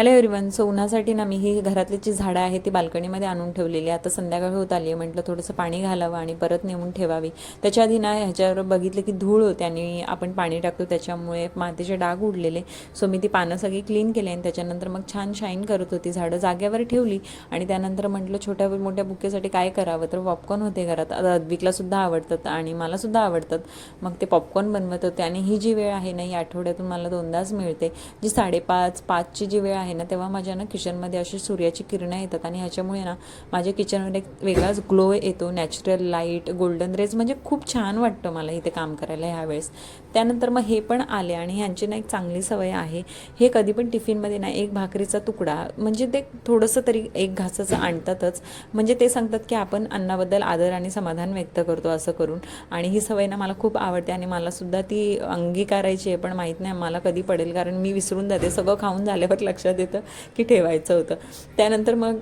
Hello everyone. So उन्हासाठी ना मी ही घरातली जी झाडं आहे ती बाल्कनीमध्ये आणून ठेवलेली आहे. आता संध्याकाळ होत आली आहे, म्हटलं थोडंसं पाणी घालावं आणि परत नेऊन ठेवावी. त्याच्या आधी ना ह्याच्यावर बघितलं की धूळ होते आणि आपण पाणी टाकतो त्याच्यामुळे मातीचे डाग उडलेले. सो मी ती पानं सगळी क्लीन केली आणि त्याच्यानंतर मग छान शाईन करत होती. झाडं जागेवर ठेवली आणि त्यानंतर म्हटलं छोट्या मोठ्या बुकेसाठी काय करावं, तर पॉपकॉर्न होते घरात. आता अद्विकलासुद्धा आवडतात आणि मलासुद्धा आवडतात. मग ते पॉपकॉर्न बनवत होते आणि ही जी वेळ आहे ना ही आठवड्यातून मला 2दाच मिळते. जी 5:30-5ची जी वेळ आहे ना तेव्हा माझ्या ना किचनमध्ये अशी सूर्याची किरणं येतात आणि ह्याच्यामुळे ना माझ्या किचनमध्ये एक वेगळाच ग्लो येतो. नॅचरल लाईट, गोल्डन रेज, म्हणजे खूप छान वाटतं मला इथे काम करायला ह्यावेळेस. त्यानंतर मग हे पण आले आणि ह्यांची ना एक चांगली सवय आहे, हे कधी पण टिफिनमध्ये ना एक भाकरीचा तुकडा म्हणजे ते थोडंसं तरी एक घासाचं आणतातच. म्हणजे ते सांगतात की आपण अन्नाबद्दल आदर आणि समाधान व्यक्त करतो असं करून. आणि ही सवय ना मला खूप आवडते आणि मलासुद्धा ती अंगीकारायची आहे, पण माहीत नाही मला कधी पडेल, कारण मी विसरून जाते. सगळं खाऊन झाल्यावर लक्षात येतं की ठेवायचं होतं. त्यानंतर मग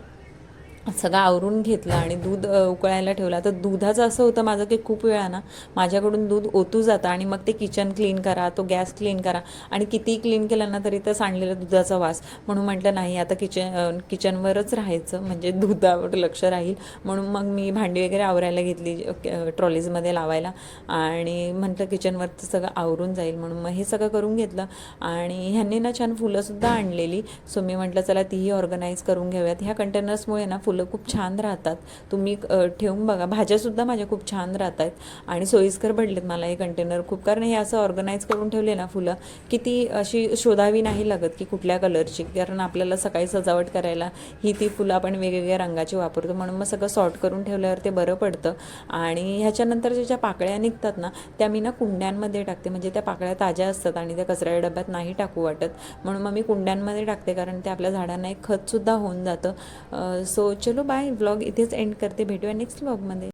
सगळं आवरून घेतलं आणि दूध उकळायला ठेवला. तर दुधाचं असं होतं माझं की खूप वेळा ना माझ्याकडून दूध ओतू जातं आणि मग ते किचन क्लीन करा, तो गॅस क्लीन करा आणि कितीही क्लीन केलं ना तरी तर सांडलेलं दुधाचा वास. म्हणून म्हटलं नाही, आता किचनवरच राहायचं, म्हणजे दुधावर लक्ष राहील. म्हणून मग मी भांडी वगैरे आवरायला घेतली ट्रॉलीजमध्ये लावायला आणि म्हटलं किचनवरचं सगळं आवरून जाईल, म्हणून मग हे सगळं करून घेतलं. आणि ह्यांनी ना छान फुलंसुद्धा आणलेली. सो मी म्हटलं चला तीही ऑर्गनाईज करून घेऊयात. ह्या कंटेनर्समुळे ना फुलं खूप छान राहतात. तुम्ही ठेवून बघा. भाज्यासुद्धा माझ्या खूप छान राहत आहेत आणि सोयीस्कर पडलेत मला हे कंटेनर खूप, कारण हे असं ऑर्गनाईज करून ठेवले ना फुलं की ती अशी शोधावी नाही लागत की कुठल्या कलरची, कारण आपल्याला सकाळी सजावट करायला ती फुलं आपण वेगवेगळ्या रंगाची वापरतो. म्हणून मग सगळं सॉर्ट करून ठेवल्यावर ते बरं पडतं. आणि ह्याच्यानंतर ज्या पाकळ्या निघतात ना त्या मी ना कुंड्यांमध्ये टाकते, म्हणजे त्या पाकळ्या ताज्या असतात आणि त्या कचऱ्या डब्यात नाही टाकू वाटत. म्हणून मग मी कुंड्यांमध्ये टाकते, कारण ते आपल्या झाडांना एक खतसुद्धा होऊन जातं. सो चलो बाय. व्लॉग इथेच एंड करते. भेटूया नेक्स्ट व्लॉगमध्ये.